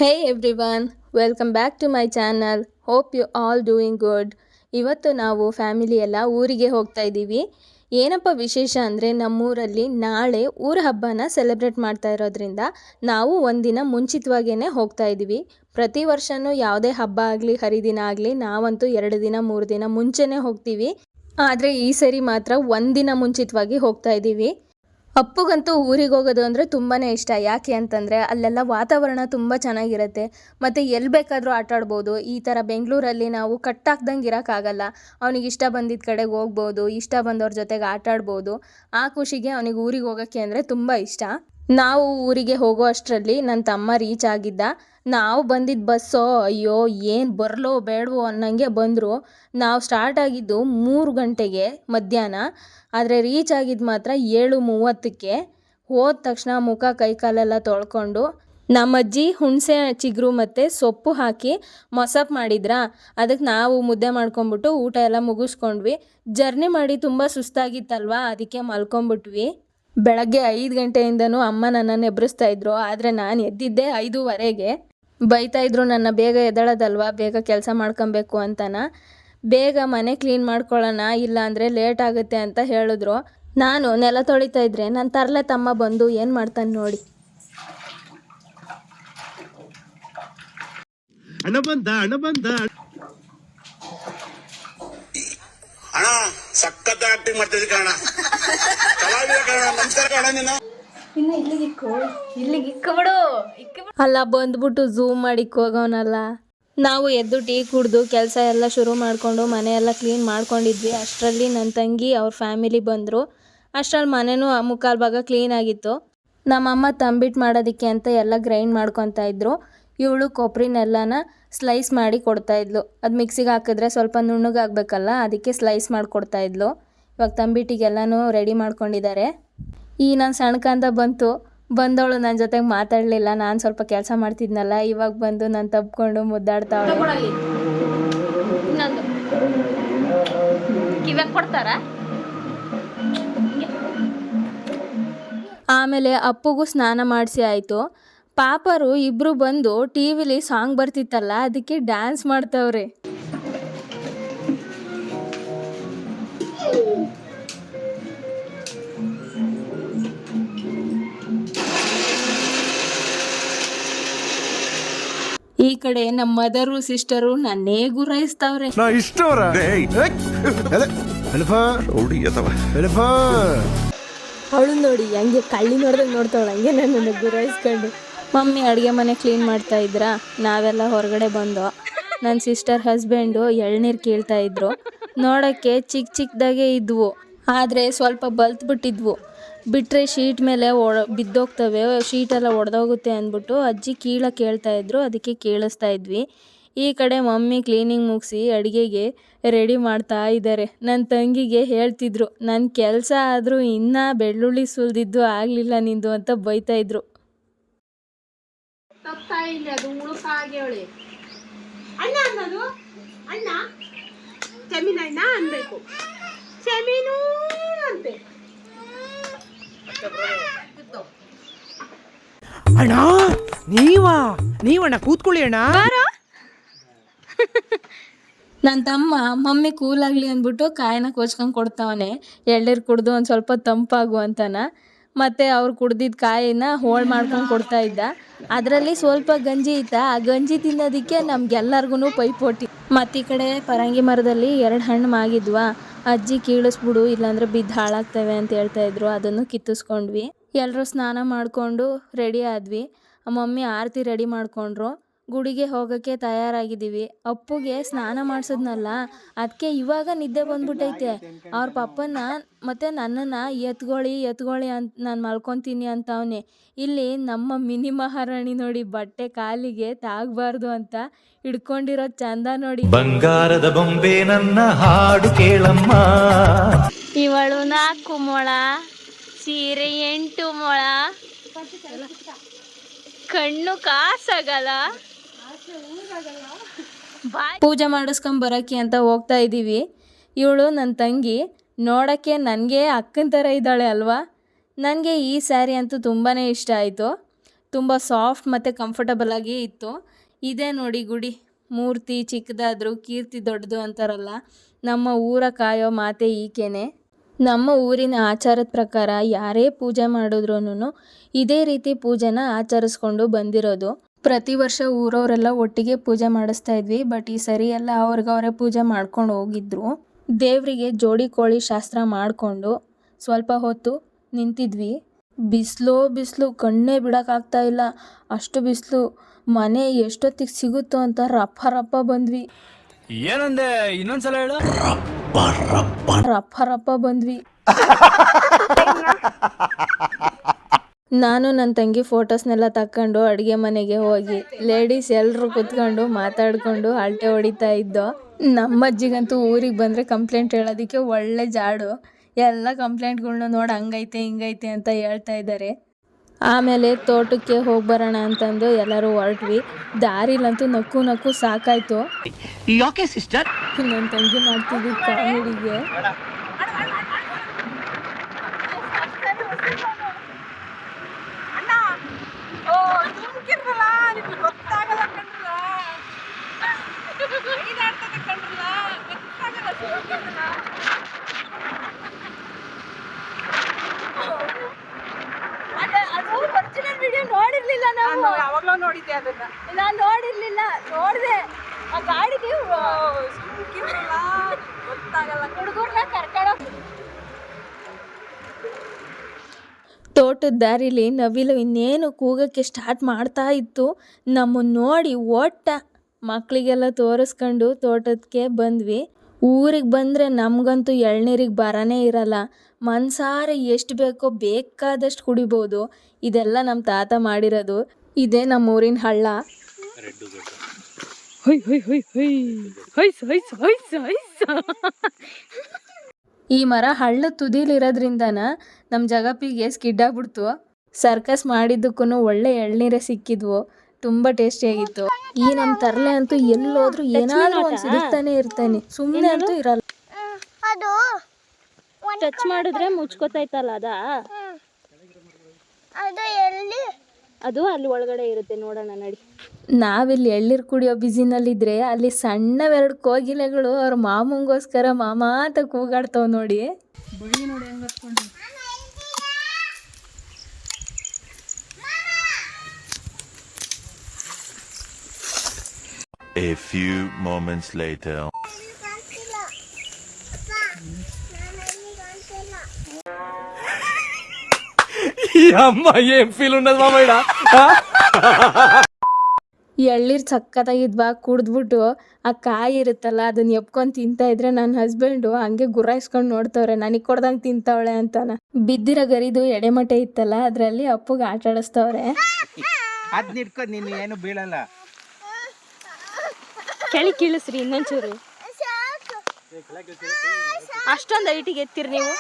Hey everyone, welcome back to my channel. Hope you all doing good. ಇವತ್ತು ನಾವು family ಎಲ್ಲ ಊರಿಗೆ ಹೋಗ್ತಾ ಇದ್ದೀವಿ. ಏನಪ್ಪ ವಿಶೇಷ ಅಂದರೆ ನಮ್ಮೂರಲ್ಲಿ ನಾಳೆ ಊರ ಹಬ್ಬನ ಸೆಲೆಬ್ರೇಟ್ ಮಾಡ್ತಾ ಇರೋದ್ರಿಂದ ನಾವು ಒಂದಿನ ಮುಂಚಿತವಾಗೇ ಹೋಗ್ತಾ ಇದ್ದೀವಿ. ಪ್ರತಿ ವರ್ಷವೂ ಯಾವುದೇ ಹಬ್ಬ ಆಗಲಿ ಹರಿದಿನ ಆಗಲಿ ನಾವಂತೂ 2 ದಿನ 3 ದಿನ ಮುಂಚೆನೇ ಹೋಗ್ತೀವಿ. ಆದರೆ ಈ ಸರಿ ಮಾತ್ರ ಒಂದಿನ ಮುಂಚಿತವಾಗಿ ಹೋಗ್ತಾ ಇದ್ದೀವಿ. ಅಪ್ಪುಗಂತೂ ಊರಿಗೆ ಹೋಗೋದು ಅಂದರೆ ತುಂಬಾ ಇಷ್ಟ. ಯಾಕೆ ಅಂತಂದರೆ ಅಲ್ಲೆಲ್ಲ ವಾತಾವರಣ ತುಂಬ ಚೆನ್ನಾಗಿರುತ್ತೆ ಮತ್ತು ಎಲ್ಲಿ ಬೇಕಾದರೂ ಆಟ ಆಡ್ಬೋದು. ಈ ಥರ ಬೆಂಗಳೂರಲ್ಲಿ ನಾವು ಕಟ್ಟಾಕ್ದಂಗೆ ಇರೋಕ್ಕಾಗಲ್ಲ. ಅವನಿಗೆ ಇಷ್ಟ ಬಂದಿದ್ದ ಕಡೆಗೆ ಹೋಗ್ಬೋದು, ಇಷ್ಟ ಬಂದವ್ರ ಜೊತೆಗೆ ಆಟ ಆಡ್ಬೋದು. ಆ ಖುಷಿಗೆ ಅವನಿಗೆ ಊರಿಗೆ ಹೋಗೋಕ್ಕೆ ಅಂದರೆ ತುಂಬ ಇಷ್ಟ. ನಾವು ಊರಿಗೆ ಹೋಗೋ ಅಷ್ಟರಲ್ಲಿ ನನ್ನ ತಮ್ಮ ರೀಚ್ ಆಗಿದ್ದ. ನಾವು ಬಂದಿದ್ದ ಬಸ್ಸೋ ಅಯ್ಯೋ ಏನು ಬರಲೋ ಬೇಡವೋ ಅನ್ನಂಗೆ ಬಂದರು. ನಾವು ಸ್ಟಾರ್ಟ್ ಆಗಿದ್ದು 3 ಗಂಟೆಗೆ ಮಧ್ಯಾಹ್ನ, ಆದರೆ ರೀಚ್ ಆಗಿದ್ದು ಮಾತ್ರ 7:30ಕ್ಕೆ. ಹೋದ ತಕ್ಷಣ ಮುಖ ಕೈ ಕಾಲೆಲ್ಲ ತೊಳ್ಕೊಂಡು ನಮ್ಮಜ್ಜಿ ಹುಣಸೆ ಚಿಗುರು ಮತ್ತು ಸೊಪ್ಪು ಹಾಕಿ ಮೊಸಪ್ಪು ಮಾಡಿದ್ರಾ, ಅದಕ್ಕೆ ನಾವು ಮುದ್ದೆ ಮಾಡ್ಕೊಂಬಿಟ್ಟು ಊಟ ಎಲ್ಲ ಮುಗಿಸ್ಕೊಂಡ್ವಿ. ಜರ್ನಿ ಮಾಡಿ ತುಂಬ ಸುಸ್ತಾಗಿತ್ತಲ್ವ, ಅದಕ್ಕೆ ಮಲ್ಕೊಂಬಿಟ್ವಿ. ಬೆಳಗ್ಗೆ 5 ಗಂಟೆಯಿಂದನೂ ಅಮ್ಮ ನನ್ನನ್ನು ಎಬ್ಬಿಸ್ತಾಯಿದ್ರು, ಆದರೆ ನಾನು ಎದ್ದಿದ್ದೆ 5:15ಗೆ. ಬೈತಾಯಿದ್ರು ನನ್ನ ಬೇಗ ಎದ್ದೇಳೋದಲ್ವ, ಬೇಗ ಕೆಲಸ ಮಾಡ್ಕೊಬೇಕು ಅಂತನ. ಬೇಗ ಮನೆ ಕ್ಲೀನ್ ಮಾಡ್ಕೊಳ್ಳೋಣ, ಇಲ್ಲ ಅಂದರೆ ಲೇಟ್ ಆಗುತ್ತೆ ಅಂತ ಹೇಳಿದ್ರು. ನಾನು ನೆಲ ತೊಳಿತಾ ಇದ್ರೆ ನನ್ನ ತರಲೆ ತಮ್ಮ ಬಂದು ಏನು ಮಾಡ್ತಾನೆ ನೋಡಿ. ಅಣ್ಣ ಬಂದ ಅಣ್ಣ ಸಖತ್ ಆಕ್ಟಿಂಗ್ ಮಾಡ್ತಿದ್ದೆ ಕಣ, ಕಲಾವಿದ ಕಣ. ನಮಸ್ಕಾರ ಕಣ. ನೀನು ಅಲ್ಲ ಬಂದ್ಬಿಟ್ಟು ಝೂಮ್ ಮಾಡಿ ಹೋಗೋನಲ್ಲ. ನಾವು ಎದ್ದು ಟೀ ಕುಡಿದು ಕೆಲಸ ಎಲ್ಲ ಶುರು ಮಾಡಿಕೊಂಡು ಮನೆಯೆಲ್ಲ ಕ್ಲೀನ್ ಮಾಡ್ಕೊಂಡಿದ್ವಿ. ಅಷ್ಟರಲ್ಲಿ ನನ್ನ ತಂಗಿ ಅವ್ರ ಫ್ಯಾಮಿಲಿ ಬಂದರು. ಅಷ್ಟರಲ್ಲಿ ಮನೆಯೂ ಮುಕ್ಕಾಲು ಭಾಗ ಕ್ಲೀನ್ ಆಗಿತ್ತು. ನಮ್ಮಮ್ಮ ತಂಬಿಟ್ಟು ಮಾಡೋದಕ್ಕೆ ಅಂತ ಎಲ್ಲ ಗ್ರೈಂಡ್ ಮಾಡ್ಕೊತಾ ಇದ್ರು. ಇವಳು ಕೊಬ್ಬರಿನೆಲ್ಲನ ಸ್ಲೈಸ್ ಮಾಡಿ ಕೊಡ್ತಾಯಿದ್ಲು. ಅದು ಮಿಕ್ಸಿಗೆ ಹಾಕಿದ್ರೆ ಸ್ವಲ್ಪ ನುಣ್ಣಗಾಗಬೇಕಲ್ಲ, ಅದಕ್ಕೆ ಸ್ಲೈಸ್ ಮಾಡಿಕೊಡ್ತಾಯಿದ್ಲು. ಇವಾಗ ತಂಬಿಟ್ಟಿಗೆಲ್ಲನೂ ರೆಡಿ ಮಾಡ್ಕೊಂಡಿದ್ದಾರೆ. ಈ ನಾನು ಸಣ್ಣಕಂದ ಬಂದವಳು ನನ್ನ ಜೊತೆಗೆ ಮಾತಾಡಲಿಲ್ಲ. ನಾನು ಸ್ವಲ್ಪ ಕೆಲಸ ಮಾಡ್ತಿದ್ನಲ್ಲ, ಇವಾಗ ಬಂದು ನಾನು ತಬ್ಕೊಂಡು ಮುದ್ದಾಡ್ತಾವಳೆ. ಆಮೇಲೆ ಅಪ್ಪುಗೂ ಸ್ನಾನ ಮಾಡಿಸಿ ಆಯಿತು. ಪಾಪರು ಇಬ್ಬರು ಬಂದು ಟಿ ವಿಲಿ ಸಾಂಗ್ ಬರ್ತಿತ್ತಲ್ಲ, ಅದಕ್ಕೆ ಡ್ಯಾನ್ಸ್ ಮಾಡ್ತವ್ರೆ. ಈ ಕಡೆ ನಮ್ಮ ಮದರು ಸಿಸ್ಟರು ನನ್ನೇ ಗುರಾಯಿಸ್ತಾವ್ರೆ. ಅವಳು ನೋಡಿ ಹಂಗೆ ಕಳ್ಳಿ ನೋಡ್ದಂಗೆ ನೋಡ್ತಾವಳು, ಹಂಗೆ ನನ್ನನ್ನು ಗುರಾಯಿಸ್ಕೊಂಡು. ಮಮ್ಮಿ ಅಡುಗೆ ಮನೆ ಕ್ಲೀನ್ ಮಾಡ್ತಾ ಇದ್ರಾ, ನಾವೆಲ್ಲ ಹೊರಗಡೆ ಬಂದೋ. ನನ್ನ ಸಿಸ್ಟರ್ ಹಸ್ಬೆಂಡು ಎಳ್ನೀರು ಕೇಳ್ತಾ ಇದ್ರು. ನೋಡೋಕ್ಕೆ ಚಿಕ್ಕದಾಗೆ ಇದ್ವು, ಆದರೆ ಸ್ವಲ್ಪ ಬಲ್ತ್ಬಿಟ್ಟಿದ್ವು. ಬಿಟ್ಟರೆ ಶೀಟ್ ಮೇಲೆ ಬಿದ್ದೋಗ್ತವೆ, ಶೀಟೆಲ್ಲ ಒಡೆದೋಗುತ್ತೆ ಅಂದ್ಬಿಟ್ಟು ಅಜ್ಜಿ ಕೀಳಕ್ಕೆ ಹೇಳ್ತಾಯಿದ್ರು, ಅದಕ್ಕೆ ಕೇಳಿಸ್ತಾ ಇದ್ವಿ. ಈ ಕಡೆ ಮಮ್ಮಿ ಕ್ಲೀನಿಂಗ್ ಮುಗಿಸಿ ಅಡುಗೆಗೆ ರೆಡಿ ಮಾಡ್ತಾ ಇದ್ದಾರೆ. ನನ್ನ ತಂಗಿಗೆ ಹೇಳ್ತಿದ್ರು, ನನ್ನ ಕೆಲಸ ಆದರೂ ಇನ್ನೂ ಬೆಳ್ಳುಳ್ಳಿ ಸುಲಿದಿದ್ದು ಆಗಲಿಲ್ಲ ನಿಂದು ಅಂತ ಬೈತಾಯಿದ್ರು. ಅಣ್ಣ ಅನ್ನೋದು ಅಣ್ಣ, ಚೆಮಿನಣ್ಣ ಅನ್ಬೇಕು, ಚೆಮೀನು ಅಂತೆ. ಅಣ್ಣ ನೀವಣ್ಣ ಕೂತ್ಕೊಳ್ಳಿ ಅಣ್ಣ. ನನ್ನ ತಮ್ಮ ಮಮ್ಮಿ ಕೂಲಾಗಲಿ ಅಂದ್ಬಿಟ್ಟು ಕಾಯಿನ ಕೊಚ್ಕೊಂಡು ಕೊಡ್ತಾವನೆ. ಎಳ್ನೀರು ಕುಡ್ದು ಒಂದು ಸ್ವಲ್ಪ ತಂಪಾಗು ಅಂತನ. ಮತ್ತು ಅವ್ರು ಕುಡ್ದಿದ್ದ ಕಾಯಿನ ಹೋಳು ಮಾಡ್ಕೊಂಡು ಕೊಡ್ತಾ ಇದ್ದ. ಅದರಲ್ಲಿ ಸ್ವಲ್ಪ ಗಂಜಿ ಇತ್ತ, ಆ ಗಂಜಿ ತಿನ್ನೋದಕ್ಕೆ ನಮ್ಗೆಲ್ಲರಿಗೂ ಪೈಪೋಟಿ. ಮತ್ತು ಈ ಕಡೆ ಪರಂಗಿ ಮರದಲ್ಲಿ 2 ಹಣ್ಣು ಮಾಗಿದ್ವಾ, ಅಜ್ಜಿ ಕೀಳಿಸ್ಬಿಡು ಇಲ್ಲಾಂದರೆ ಬಿದ್ದು ಹಾಳಾಗ್ತವೆ ಅಂತ ಹೇಳ್ತಾಯಿದ್ರು. ಅದನ್ನು ಕಿತ್ತಿಸ್ಕೊಂಡ್ವಿ. ಎಲ್ಲರೂ ಸ್ನಾನ ಮಾಡಿಕೊಂಡು ರೆಡಿ ಆದ್ವಿ. ಮಮ್ಮಿ ಆರತಿ ರೆಡಿ ಮಾಡಿಕೊಂಡ್ರು. ಗುಡಿಗೆ ಹೋಗೋಕ್ಕೆ ತಯಾರಾಗಿದ್ದೀವಿ. ಅಪ್ಪುಗೆ ಸ್ನಾನ ಮಾಡಿಸಿದ್ನಲ್ಲ, ಅದಕ್ಕೆ ಇವಾಗ ನಿದ್ದೆ ಬಂದ್ಬಿಟ್ಟೈತೆ. ಅವ್ರ ಪಪ್ಪನ ಮತ್ತು ನನ್ನನ್ನು ಎತ್ಕೊಳ್ಳಿ ಅಂತ ನಾನು ಮಲ್ಕೊತೀನಿ ಅಂತವನೆ. ಇಲ್ಲಿ ನಮ್ಮ ಮಿನಿ ಮಹಾರಾಣಿ ನೋಡಿ, ಬಟ್ಟೆ ಕಾಲಿಗೆ ತಾಗಬಾರ್ದು ಅಂತ ಹಿಡ್ಕೊಂಡಿರೋ ಚಂದ ನೋಡಿ. ಬಂಗಾರದ ಬೊಂಬೆ ನನ್ನ ಹಾಡು ಕೇಳಮ್ಮ. ಇವಳು 4 ಮೊಳ, ಸೀರೆ 8 ಮೊಳ, ಕಣ್ಣು ಕಾಸಾಗಲ್ಲ. ಪೂಜೆ ಮಾಡಿಸ್ಕೊಂಬರಕ್ಕೆ ಅಂತ ಹೋಗ್ತಾ ಇದ್ದೀವಿ. ಇವಳು ನನ್ನ ತಂಗಿ, ನೋಡೋಕ್ಕೆ ನನಗೆ ಅಕ್ಕನ ಥರ ಇದ್ದಾಳೆ ಅಲ್ವಾ. ನನಗೆ ಈ ಸ್ಯಾರಿ ಅಂತೂ ತುಂಬಾ ಇಷ್ಟ ಆಯಿತು. ತುಂಬ ಸಾಫ್ಟ್ ಮತ್ತು ಕಂಫರ್ಟಬಲ್ ಆಗಿ ಇತ್ತು. ಇದೇ ನೋಡಿ ಗುಡಿ, ಮೂರ್ತಿ ಚಿಕ್ಕದಾದರೂ ಕೀರ್ತಿ ದೊಡ್ಡದು ಅಂತಾರಲ್ಲ, ನಮ್ಮ ಊರ ಕಾಯೋ ಮಾತೆ ಈಕೆನೆ. ನಮ್ಮ ಊರಿನ ಆಚಾರದ ಪ್ರಕಾರ ಯಾರೇ ಪೂಜೆ ಮಾಡಿದ್ರೂ ಇದೇ ರೀತಿ ಪೂಜೆನ ಆಚರಿಸ್ಕೊಂಡು ಬಂದಿರೋದು. ಪ್ರತಿ ವರ್ಷ ಊರವರೆಲ್ಲ ಒಟ್ಟಿಗೆ ಪೂಜೆ ಮಾಡಿಸ್ತಾ ಇದ್ವಿ. ಬಟ್ ಈ ಸರಿ ಎಲ್ಲ ಅವ್ರಿಗವರೇ ಪೂಜೆ ಮಾಡ್ಕೊಂಡು ಹೋಗಿದ್ರು. ದೇವರಿಗೆ ಜೋಡಿ ಕೋಳಿ ಶಾಸ್ತ್ರ ಮಾಡಿಕೊಂಡು ಸ್ವಲ್ಪ ಹೊತ್ತು ನಿಂತಿದ್ವಿ. ಬಿಸಿಲು ಕಣ್ಣೇ ಬಿಡೋಕ್ಕಾಗ್ತಾ ಇಲ್ಲ, ಅಷ್ಟು ಬಿಸಿಲು. ಮನೆ ಎಷ್ಟೊತ್ತಿಗೆ ಸಿಗುತ್ತೋ ಅಂತ ರಪ್ಪ ಬಂದ್ವಿ. ಏನಂದೆ ಇನ್ನೊಂದ್ಸಲ ಹೇಳು. ರಪ್ಪ ಬಂದ್ವಿ. ನಾನು ನನ್ನ ತಂಗಿ ಫೋಟೋಸ್ನೆಲ್ಲ ತಕ್ಕೊಂಡು ಅಡುಗೆ ಮನೆಗೆ ಹೋಗಿ ಲೇಡೀಸ್ ಎಲ್ಲರೂ ಕುತ್ಕೊಂಡು ಮಾತಾಡ್ಕೊಂಡು ಅಳತೆ ಹೊಡಿತಾ ಇದ್ದೋ. ನಮ್ಮ ಅಜ್ಜಿಗಂತೂ ಊರಿಗೆ ಬಂದರೆ ಕಂಪ್ಲೇಂಟ್ ಹೇಳೋದಕ್ಕೆ ಒಳ್ಳೆ ಜಾಡು. ಎಲ್ಲ ಕಂಪ್ಲೇಂಟ್ಗಳ್ನ ನೋಡಿ ಹಂಗೈತೆ ಹಿಂಗೈತೆ ಅಂತ ಹೇಳ್ತಾ ಇದ್ದಾರೆ. ಆಮೇಲೆ ತೋಟಕ್ಕೆ ಹೋಗಿ ಬರೋಣ ಅಂತಂದು ಎಲ್ಲರೂ ಹೊರಟ್ವಿ. ದಾರಿಲಂತೂ ನಕ್ಕು ಸಾಕಾಯ್ತು. ಯಾಕೆ ಸಿಸ್ಟರ್? ನನ್ನ ತಂಗಿ ಮಾಡ್ತಿದ್ದ ಕಾಮಿಡಿಗೆ ನೋಡಿರ್ಲಿಲ್ಲ, ನಾವು ಯಾವಾಗಲೂ ನೋಡಿದ್ದೆ ಅದನ್ನ. ನಾನು ನೋಡಿರ್ಲಿಲ್ಲ, ನೋಡಿದೆ ಆ ಗಾಡಿಗೆ ಗೊತ್ತಾಗಲ್ಲ. ಹುಡುಗರ್ನ ಕರ್ಕೊಂಡು ತೋಟದ ದಾರಿಲಿ ನವಿಲು ಇನ್ನೇನು ಕೂಗಕ್ಕೆ ಸ್ಟಾರ್ಟ್ ಮಾಡ್ತಾ ಇತ್ತು. ನಮ್ಮನ್ನು ನೋಡಿ ಓಟ ಮಕ್ಕಳಿಗೆಲ್ಲ ತೋರಿಸ್ಕೊಂಡು ತೋಟಕ್ಕೆ ಬಂದ್ವಿ. ಊರಿಗೆ ಬಂದರೆ ನಮಗಂತೂ ಎಳ್ನೀರಿಗೆ ಬರನೇ ಇರಲ್ಲ. ಮನ್ಸಾರೆ ಎಷ್ಟು ಬೇಕೋ ಬೇಕಾದಷ್ಟು ಕುಡಿಬೋದು. ಇದೆಲ್ಲ ನಮ್ಮ ತಾತ ಮಾಡಿರೋದು. ಇದೇ ನಮ್ಮ ಊರಿನ ಹಳ್ಳ. ಈ ಮರ ಹಳ್ಳ ತುದಿಲಿರೋದ್ರಿಂದನ ನಮ್ಮ ಜಗಪ್ಪಿಗೆ ಸ್ಕಿಡ್ ಆಗ್ಬಿಡ್ತು. ಸರ್ಕಸ್ ಮಾಡಿದ್ದಕ್ಕೂ ಒಳ್ಳೆ ಎಳ್ನೀರೇ ಸಿಕ್ಕಿದ್ವು, ತುಂಬ ಟೇಸ್ಟಿಯಾಗಿತ್ತು. ಈ ನಮ್ಮ ತರಲೆ ಅಂತೂ ಎಲ್ಲೋದ್ರೂ ಏನಾದರೂ ಒಂದು ಸಿಗುತ್ತಾನೆ ಇರ್ತಾನೆ, ಸುಮ್ಮನೆ ಅಂತೂ ಇರಲ್ಲ. ಟಚ್ ಮಾಡಿದ್ರೆ ಮುಚ್ಕೋತೈತಲ್ಲ ಅದು ಅಲ್ಲಿ ಒಳಗಡೆ ಇರುತ್ತೆ, ನೋಡೋಣ ನಡಿ. ನಾವಿಲ್ಲಿ ಎಳ್ನೀರು ಕುಡಿಯೋ ಬಿಸಿನಲ್ಲಿದ್ರೆ ಅಲ್ಲಿ ಸಣ್ಣವೆರಡು ಕೋಗಿಲೆಗಳು ಅವ್ರ ಮಾಮಂಗೋಸ್ಕರ ಮಾಮ ಅಂತ ಕೂಗಾಡ್ತಾವ ನೋಡಿ. ಬಳಿ ನೋಡಿ ಹೆಂಗ್ ಹತ್ಕೊಂಡು. A few moments later. ఈ అమ్మాయి ఏం ఫీల్ ఉన్నది మామయ్య. ಎಳ್ನೀರು ಸಕ್ಕತ್ತಾಗಿದ್ವಾ. ಕುಡಿದ್ಬಿಟ್ಟು ಆ ಕಾಯಿ ಇರುತ್ತಲ್ಲ ಅದನ್ನ ಎಪ್ಕೊಂಡು ತಿಂತಾ ಇದ್ರೆ ನನ್ನ ಹಸ್ಬೆಂಡು ಹಂಗೆ ಗುರಾಯಿಸ್ಕೊಂಡು ನೋಡ್ತವ್ರೆ, ನನಗೆ ಕೊಡ್ದಂಗೆ ತಿಂತಾವಳೆ ಅಂತಾನ. ಬಿದ್ದಿರೋ ಗರಿದು ಎಡೆಮಟೆ ಇತ್ತಲ್ಲ, ಅದರಲ್ಲಿ ಅಪ್ಪಗೆ ಆಟ ಆಡಿಸ್ತವ್ರೆ. ಅದ್ ನಿಟ್ಕೊಂಡ್ ನೀನು ಏನು ಬೀಳಲ್ಲ. ಕೆಳಿ ಕೀಳಿಸ್ರಿ ಇನ್ನೊಂಚೂರು. ಅಷ್ಟೊಂದು ಐಟಿಗೆ ಎತ್ತಿರಿ ನೀವು.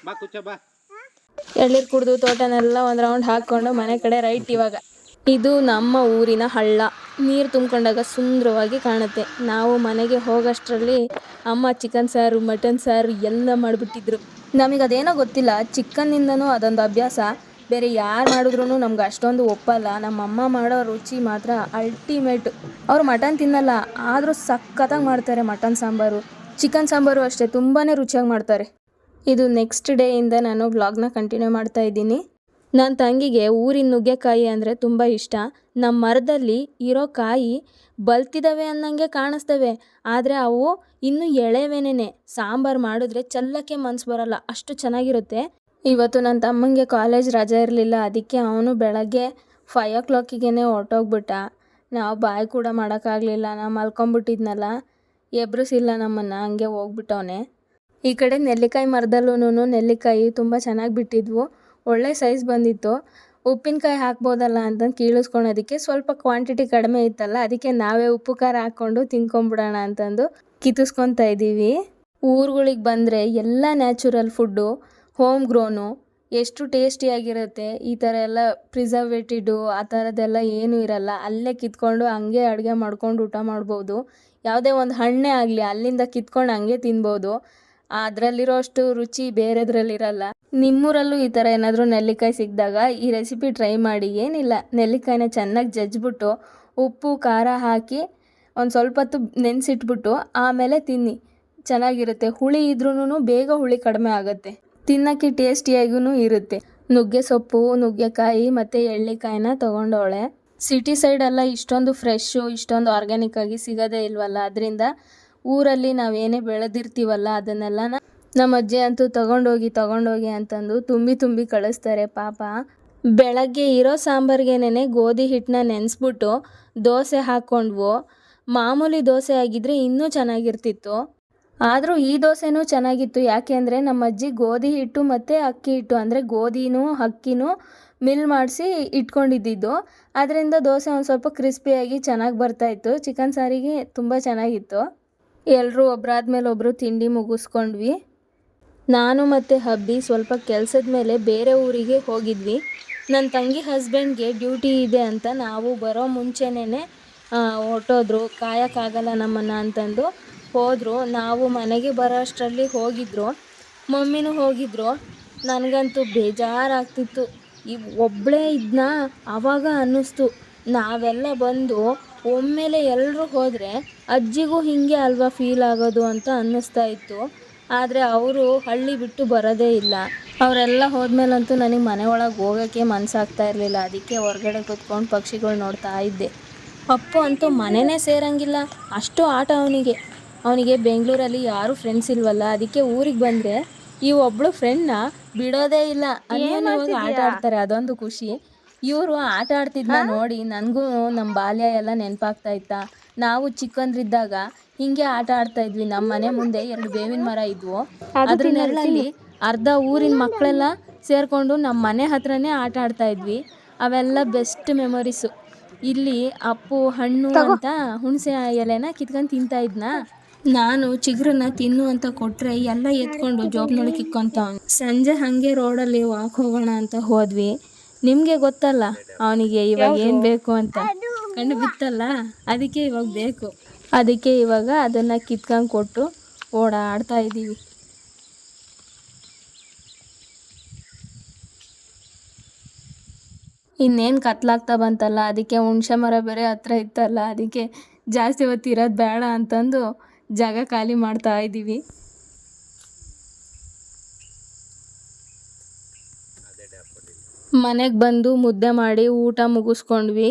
ಬಾ ಕುಚ್ಚ ಬಾ. ಎಳ್ನೀರು ಕುಡಿದು ತೋಟನೆಲ್ಲ ಒಂದು ರೌಂಡ್ ಹಾಕ್ಕೊಂಡು ಮನೆ ಕಡೆ ರೈಟ್. ಇವಾಗ ಇದು ನಮ್ಮ ಊರಿನ ಹಳ್ಳ. ನೀರು ತುಂಬ್ಕೊಂಡಾಗ ಸುಂದರವಾಗಿ ಕಾಣುತ್ತೆ. ನಾವು ಮನೆಗೆ ಹೋಗೋಷ್ಟರಲ್ಲಿ ಅಮ್ಮ ಚಿಕನ್ ಸಾರು ಮಟನ್ ಸಾರು ಎಲ್ಲ ಮಾಡಿಬಿಟ್ಟಿದ್ರು. ನಮಗೆ ಅದೇನೋ ಗೊತ್ತಿಲ್ಲ, ಚಿಕ್ಕನ್ನಿಂದನೂ ಅದೊಂದು ಅಭ್ಯಾಸ. ಬೇರೆ ಯಾರು ಮಾಡಿದ್ರೂ ನಮ್ಗೆ ಅಷ್ಟೊಂದು ಒಪ್ಪಲ್ಲ. ನಮ್ಮಮ್ಮ ಮಾಡೋ ರುಚಿ ಮಾತ್ರ ಅಲ್ಟಿಮೇಟ್. ಅವ್ರು ಮಟನ್ ತಿನ್ನಲ್ಲ, ಆದರೂ ಸಖತ್ತಾಗಿ ಮಾಡ್ತಾರೆ ಮಟನ್ ಸಾಂಬಾರು. ಚಿಕನ್ ಸಾಂಬಾರು ಅಷ್ಟೇ, ತುಂಬಾ ರುಚಿಯಾಗಿ ಮಾಡ್ತಾರೆ. ಇದು ನೆಕ್ಸ್ಟ್ ಡೇಯಿಂದ ನಾನು ವ್ಲಾಗ್ನ ಕಂಟಿನ್ಯೂ ಮಾಡ್ತಾ ಇದ್ದೀನಿ. ನನ್ನ ತಂಗಿಗೆ ಊರಿನ ನುಗ್ಗೆಕಾಯಿ ಅಂದರೆ ತುಂಬ ಇಷ್ಟ. ನಮ್ಮ ಮರದಲ್ಲಿ ಇರೋ ಕಾಯಿ ಬಲ್ತಿದ್ದಾವೆ ಅನ್ನಂಗೆ ಕಾಣಿಸ್ತವೆ, ಆದರೆ ಅವು ಇನ್ನೂ ಎಳೆವೇನೇನೆ. ಸಾಂಬಾರು ಮಾಡಿದ್ರೆ ಚಲ್ಲಕ್ಕೆ ಮನ್ಸು ಬರಲ್ಲ, ಅಷ್ಟು ಚೆನ್ನಾಗಿರುತ್ತೆ. ಇವತ್ತು ನನ್ನ ತಮ್ಮಂಗೆ ಕಾಲೇಜ್ ರಜೆ ಇರಲಿಲ್ಲ, ಅದಕ್ಕೆ ಅವನು ಬೆಳಗ್ಗೆ 5 o'clockಗೆ ಹೊರಟೋಗ್ಬಿಟ್ಟ. ನಾವು ಬಾಯಿ ಕೂಡ ಮಾಡೋಕ್ಕಾಗಲಿಲ್ಲ, ನಾನು ಮಲ್ಕೊಂಬಿಟ್ಟಿದ್ನಲ್ಲ, ಎಬ್ರಿಸಿಲ್ಲ ನಮ್ಮನ್ನು, ಹಂಗೆ ಹೋಗ್ಬಿಟ್ಟವನೆ. ಈ ಕಡೆ ನೆಲ್ಲಿಕಾಯಿ ಮರದಲ್ಲೂ ನೆಲ್ಲಿಕಾಯಿ ತುಂಬ ಚೆನ್ನಾಗಿ ಬಿಟ್ಟಿದ್ವು, ಒಳ್ಳೆ ಸೈಜ್ ಬಂದಿತ್ತು. ಉಪ್ಪಿನಕಾಯಿ ಹಾಕ್ಬೋದಲ್ಲ ಅಂತ ಕೀಳಿಸ್ಕೊಳೋದಕ್ಕೆ ಸ್ವಲ್ಪ ಕ್ವಾಂಟಿಟಿ ಕಡಿಮೆ ಇತ್ತಲ್ಲ, ಅದಕ್ಕೆ ನಾವೇ ಉಪ್ಪು ಖಾರ ಹಾಕ್ಕೊಂಡು ತಿನ್ಕೊಂಬಿಡೋಣ ಅಂತಂದು ಕಿತ್ತಿಸ್ಕೊತಾ ಇದ್ದೀವಿ. ಊರುಗಳಿಗೆ ಬಂದರೆ ಎಲ್ಲ ನ್ಯಾಚುರಲ್ ಫುಡ್ಡು, ಹೋಮ್ ಗ್ರೋನು, ಎಷ್ಟು ಟೇಸ್ಟಿಯಾಗಿರುತ್ತೆ. ಈ ಥರ ಎಲ್ಲ ಪ್ರಿಸರ್ವೇಟಿಡು ಆ ಥರದ್ದೆಲ್ಲ ಏನೂ ಇರಲ್ಲ. ಅಲ್ಲೇ ಕಿತ್ಕೊಂಡು ಹಂಗೆ ಅಡುಗೆ ಮಾಡ್ಕೊಂಡು ಊಟ ಮಾಡ್ಬೋದು. ಯಾವುದೇ ಒಂದು ಹಣ್ಣೇ ಆಗಲಿ ಅಲ್ಲಿಂದ ಕಿತ್ಕೊಂಡು ಹಂಗೆ ತಿನ್ಬೋದು. ಅದರಲ್ಲಿರೋ ಅಷ್ಟು ರುಚಿ ಬೇರೆದ್ರಲ್ಲಿರಲ್ಲ. ನಿಮ್ಮೂರಲ್ಲೂ ಈ ಥರ ಏನಾದರೂ ನೆಲ್ಲಿಕಾಯಿ ಸಿಕ್ಕಿದಾಗ ಈ ರೆಸಿಪಿ ಟ್ರೈ ಮಾಡಿ. ಏನಿಲ್ಲ, ನೆಲ್ಲಿಕಾಯಿನ ಚೆನ್ನಾಗಿ ಜಜ್ಜಿಬಿಟ್ಟು ಉಪ್ಪು ಖಾರ ಹಾಕಿ ಒಂದು ಸ್ವಲ್ಪ ಹೊತ್ತು ನೆನೆಸಿಟ್ಬಿಟ್ಟು ಆಮೇಲೆ ತಿನ್ನಿ, ಚೆನ್ನಾಗಿರುತ್ತೆ. ಹುಳಿ ಇದ್ರೂ ಬೇಗ ಹುಳಿ ಕಡಿಮೆ ಆಗುತ್ತೆ, ತಿನ್ನೋಕ್ಕೆ ಟೇಸ್ಟಿಯಾಗೂ ಇರುತ್ತೆ. ನುಗ್ಗೆ ಸೊಪ್ಪು, ನುಗ್ಗೆಕಾಯಿ ಮತ್ತು ಎಳ್ಳಿಕಾಯಿನ ತೊಗೊಂಡವಳೆ. ಸಿಟಿ ಸೈಡೆಲ್ಲ ಇಷ್ಟೊಂದು ಫ್ರೆಶ್ಶು, ಇಷ್ಟೊಂದು ಆರ್ಗ್ಯಾನಿಕ್ ಆಗಿ ಸಿಗೋದೇ ಇಲ್ವಲ್ಲ. ಅದರಿಂದ ಊರಲ್ಲಿ ನಾವೇನೇ ಬೆಳೆದಿರ್ತೀವಲ್ಲ ಅದನ್ನೆಲ್ಲ ನಮ್ಮ ಅಜ್ಜಿ ಅಂತೂ ತಗೊಂಡೋಗಿ ಅಂತಂದು ತುಂಬಿ ಕಳಿಸ್ತಾರೆ ಪಾಪ. ಬೆಳಗ್ಗೆ ಇರೋ ಸಾಂಬಾರ್ಗೆನೇ ಗೋಧಿ ಹಿಟ್ಟನ್ನ ನೆನೆಸ್ಬಿಟ್ಟು ದೋಸೆ ಹಾಕ್ಕೊಂಡ್ವು. ಮಾಮೂಲಿ ದೋಸೆ ಆಗಿದ್ದರೆ ಇನ್ನೂ ಚೆನ್ನಾಗಿರ್ತಿತ್ತು. ಆದರೂ ಈ ದೋಸೆನೂ ಚೆನ್ನಾಗಿತ್ತು. ಯಾಕೆ ಅಂದರೆ ನಮ್ಮ ಅಜ್ಜಿ ಗೋಧಿ ಹಿಟ್ಟು ಮತ್ತು ಅಕ್ಕಿ ಹಿಟ್ಟು ಅಂದರೆ ಗೋಧಿನೂ ಅಕ್ಕಿನೂ ಮಿಲ್ ಮಾಡಿಸಿ ಇಟ್ಕೊಂಡಿದ್ದು. ಅದರಿಂದ ದೋಸೆ ಒಂದು ಸ್ವಲ್ಪ ಕ್ರಿಸ್ಪಿಯಾಗಿ ಚೆನ್ನಾಗಿ ಬರ್ತಾಯಿತ್ತು. ಚಿಕನ್ ಸಾರಿಗೆ ತುಂಬ ಚೆನ್ನಾಗಿತ್ತು. ಎಲ್ಲರೂ ಒಬ್ಬರಾದ್ಮೇಲೆ ಒಬ್ಬರು ತಿಂಡಿ ಮುಗಿಸ್ಕೊಂಡ್ವಿ. ನಾನು ಮತ್ತು ಹಬ್ಬಿ ಸ್ವಲ್ಪ ಕೆಲಸದ ಮೇಲೆ ಬೇರೆ ಊರಿಗೆ ಹೋಗಿದ್ವಿ. ನನ್ನ ತಂಗಿ ಹಸ್ಬೆಂಡ್ಗೆ ಡ್ಯೂಟಿ ಇದೆ ಅಂತ ನಾವು ಬರೋ ಮುಂಚೆನೇ ಹೊರಟೋದ್ರು. ಕಾಯೋಕ್ಕಾಗಲ್ಲ ನಮ್ಮನ್ನು ಅಂತಂದು ಹೋದರು. ನಾವು ಮನೆಗೆ ಬರೋ ಅಷ್ಟರಲ್ಲಿ ಹೋಗಿದ್ರು. ಮಮ್ಮಿನೂ ಹೋಗಿದ್ರು. ನನಗಂತೂ ಬೇಜಾರಾಗ್ತಿತ್ತು. ಒಬ್ಬಳೇ ಇದನ್ನ ಆವಾಗ ಅನ್ನಿಸ್ತು, ನಾವೆಲ್ಲ ಬಂದು ಒಮ್ಮೆಲೆ ಎಲ್ಲರೂ ಹೋದರೆ ಅಜ್ಜಿಗೂ ಹೀಗೆ ಅಲ್ವಾ ಫೀಲ್ ಆಗೋದು ಅಂತ ಅನ್ನಿಸ್ತಾ ಇತ್ತು. ಆದರೆ ಅವರು ಹಳ್ಳಿ ಬಿಟ್ಟು ಬರೋದೇ ಇಲ್ಲ. ಅವರೆಲ್ಲ ಹೋದ್ಮೇಲಂತೂ ನನಗೆ ಮನೆ ಒಳಗೆ ಹೋಗೋಕ್ಕೆ ಮನಸ್ಸಾಗ್ತಾ ಇರಲಿಲ್ಲ. ಅದಕ್ಕೆ ಹೊರಗಡೆ ಕೂತ್ಕೊಂಡು ಪಕ್ಷಿಗಳು ನೋಡ್ತಾ ಇದ್ದೆ. ಅಪ್ಪು ಅಂತೂ ಮನೆಯೇ ಸೇರಂಗಿಲ್ಲ, ಅಷ್ಟು ಆಟ ಅವನಿಗೆ ಬೆಂಗಳೂರಲ್ಲಿ ಯಾರೂ ಫ್ರೆಂಡ್ಸ್ ಇಲ್ವಲ್ಲ. ಅದಕ್ಕೆ ಊರಿಗೆ ಬಂದರೆ ಈ ಒಬ್ಬಳು ಫ್ರೆಂಡ್ನ ಬಿಡೋದೇ ಇಲ್ಲ. ಅನ್ಯೋನ್ಯವಾಗಿ ಆಟ ಆಡ್ತಾರೆ, ಅದೊಂದು ಖುಷಿ. ಇವರು ಆಟ ಆಡ್ತಿದ್ನ ನೋಡಿ ನನಗೂ ನಮ್ಮ ಬಾಲ್ಯ ಎಲ್ಲ ನೆನಪಾಗ್ತಾ ಇತ್ತಾ. ನಾವು ಚಿಕ್ಕಂದ್ರಿದ್ದಾಗ ಹೀಗೆ ಆಟ ಆಡ್ತಾ ಇದ್ವಿ. ನಮ್ಮ ಮನೆ ಮುಂದೆ 2 ಬೇವಿನ ಮರ ಇದ್ವು. ಅದ್ರ ನೆರಳಲ್ಲಿ ಅರ್ಧ ಊರಿನ ಮಕ್ಕಳೆಲ್ಲ ಸೇರಿಕೊಂಡು ನಮ್ಮ ಮನೆ ಹತ್ರನೇ ಆಟ ಆಡ್ತಾ ಇದ್ವಿ. ಅವೆಲ್ಲ ಬೆಸ್ಟ್ ಮೆಮೊರೀಸು. ಇಲ್ಲಿ ಅಪ್ಪು ಹಣ್ಣು ಅಂತ ಹುಣಸೆ ಎಲೆನ ಕಿತ್ಕೊಂಡು ತಿಂತಾ ಇದ್ನ. ನಾನು ಚಿಗುರನ್ನ ತಿನ್ನು ಅಂತ ಕೊಟ್ಟರೆ ಎಲ್ಲ ಎತ್ಕೊಂಡು ಜೋಬ್ನೊಳಗೆ ಕಿಕ್ಕೊಂತವ್ನು. ಸಂಜೆ ಹಾಗೆ ರೋಡಲ್ಲಿ ವಾಕ್ ಹೋಗೋಣ ಅಂತ ಹೋದ್ವಿ. ನಿಮಗೆ ಗೊತ್ತಲ್ಲ ಅವನಿಗೆ ಇವಾಗ ಏನು ಬೇಕು ಅಂತ, ಕಂಡು ಬಿತ್ತಲ್ಲ, ಅದಕ್ಕೆ ಇವಾಗ ಬೇಕು. ಅದಕ್ಕೆ ಇವಾಗ ಅದನ್ನು ಕಿತ್ಕೊಂಡು ಕೊಟ್ಟು ಓಡಾಡ್ತಾ ಇದ್ದೀವಿ. ಇನ್ನೇನು ಕತ್ಲಾಗ್ತಾ ಬಂತಲ್ಲ, ಅದಕ್ಕೆ ಹುಣಸೆ ಮರ ಬೇರೆ ಹತ್ರ ಇತ್ತಲ್ಲ, ಅದಕ್ಕೆ ಜಾಸ್ತಿ ಹೊತ್ತು ಇರೋದು ಬೇಡ ಅಂತಂದು ಜಾಗ ಖಾಲಿ ಮಾಡ್ತಾ ಇದ್ದೀವಿ. ಮನೆಗೆ ಬಂದು ಮುದ್ದೆ ಮಾಡಿ ಊಟ ಮುಗಿಸ್ಕೊಂಡ್ವಿ.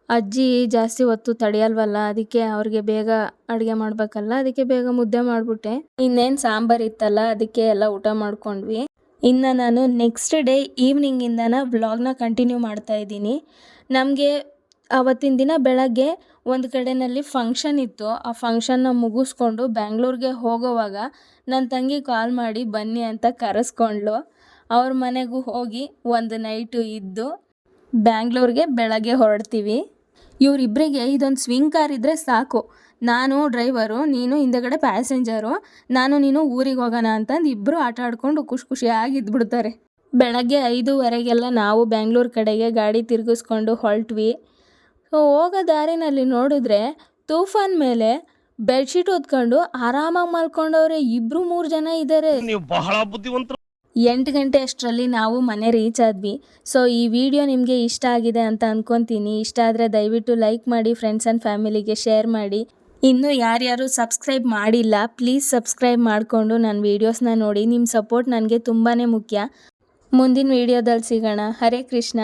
ಅಜ್ಜಿ ಜಾಸ್ತಿ ಹೊತ್ತು ತಡೆಯಲ್ವಲ್ಲ, ಅದಕ್ಕೆ ಅವ್ರಿಗೆ ಬೇಗ ಅಡುಗೆ ಮಾಡಬೇಕಲ್ಲ, ಅದಕ್ಕೆ ಬೇಗ ಮುದ್ದೆ ಮಾಡಿಬಿಟ್ಟೆ. ಇನ್ನೇನು ಸಾಂಬಾರು ಇತ್ತಲ್ಲ, ಅದಕ್ಕೆ ಎಲ್ಲ ಊಟ ಮಾಡ್ಕೊಂಡ್ವಿ. ಇನ್ನು ನಾನು ನೆಕ್ಸ್ಟ್ ಡೇ ಈವ್ನಿಂಗಿಂದನ ವ್ಲಾಗ್ನ ಕಂಟಿನ್ಯೂ ಮಾಡ್ತಾ ಇದ್ದೀನಿ. ನಮಗೆ ಆವತ್ತಿನ ದಿನ ಬೆಳಗ್ಗೆ ಒಂದು ಕಡೆಯಲ್ಲಿ ಫಂಕ್ಷನ್ ಇತ್ತು. ಆ ಫಂಕ್ಷನ್ನ ಮುಗಿಸ್ಕೊಂಡು ಬ್ಯಾಂಗ್ಳೂರಿಗೆ ಹೋಗೋವಾಗ ನನ್ನ ತಂಗಿ ಕಾಲ್ ಮಾಡಿ ಬನ್ನಿ ಅಂತ ಕರೆಸ್ಕೊಂಡ್ಳು. ಅವ್ರ ಮನೆಗೂ ಹೋಗಿ ಒಂದು ನೈಟು ಇದ್ದು ಬ್ಯಾಂಗ್ಳೂರಿಗೆ ಬೆಳಗ್ಗೆ ಹೊರಡ್ತೀವಿ. ಇವರಿಬ್ಬರಿಗೆ ಇದೊಂದು ಸ್ವಿಂಗ್ ಕಾರ್ ಇದ್ದರೆ ಸಾಕು. ನಾನು ಡ್ರೈವರು, ನೀನು ಹಿಂದೆಗಡೆ ಪ್ಯಾಸೆಂಜರು, ನೀನು ಊರಿಗೆ ಹೋಗೋಣ ಅಂತಂದು ಇಬ್ಬರು ಆಟ ಆಡ್ಕೊಂಡು ಖುಷಿಯಾಗಿ ಇದ್ಬಿಡ್ತಾರೆ. ಬೆಳಗ್ಗೆ 5:15 ನಾವು ಬ್ಯಾಂಗ್ಳೂರು ಕಡೆಗೆ ಗಾಡಿ ತಿರುಗಿಸ್ಕೊಂಡು ಹೊರಟ್ವಿ. ಹೋಗೋ ದಾರಿನಲ್ಲಿ ನೋಡಿದ್ರೆ ತೂಫಾನ್ ಮೇಲೆ ಬೆಡ್ಶೀಟ್ ಹೊದ್ಕೊಂಡು ಆರಾಮಾಗಿ ಮಲ್ಕೊಂಡವ್ರೆ 2-3 ಜನ ಇದ್ದಾರೆ. ನೀವು ಬಹಳ ಬುದ್ಧಿವಂತರು. 8 ಗಂಟೆ ಅಷ್ಟರಲ್ಲಿ ನಾವು ಮನೆ ರೀಚ್ ಆದ್ವಿ. ಸೊ ಈ ವಿಡಿಯೋ ನಿಮಗೆ ಇಷ್ಟ ಆಗಿದೆ ಅಂತ ಅಂದ್ಕೊತೀನಿ. ಇಷ್ಟ ಆದರೆ ದಯವಿಟ್ಟು ಲೈಕ್ ಮಾಡಿ, ಫ್ರೆಂಡ್ಸ್ ಆ್ಯಂಡ್ ಫ್ಯಾಮಿಲಿಗೆ ಶೇರ್ ಮಾಡಿ. ಇನ್ನೂ ಯಾರ್ಯಾರು ಸಬ್ಸ್ಕ್ರೈಬ್ ಮಾಡಿಲ್ಲ ಪ್ಲೀಸ್ ಸಬ್ಸ್ಕ್ರೈಬ್ ಮಾಡಿಕೊಂಡು ನನ್ನ ವೀಡಿಯೋಸ್ನ ನೋಡಿ. ನಿಮ್ಮ ಸಪೋರ್ಟ್ ನನಗೆ ತುಂಬಾ ಮುಖ್ಯ. ಮುಂದಿನ ವೀಡಿಯೋದಲ್ಲಿ ಸಿಗೋಣ. ಹರೇ ಕೃಷ್ಣ.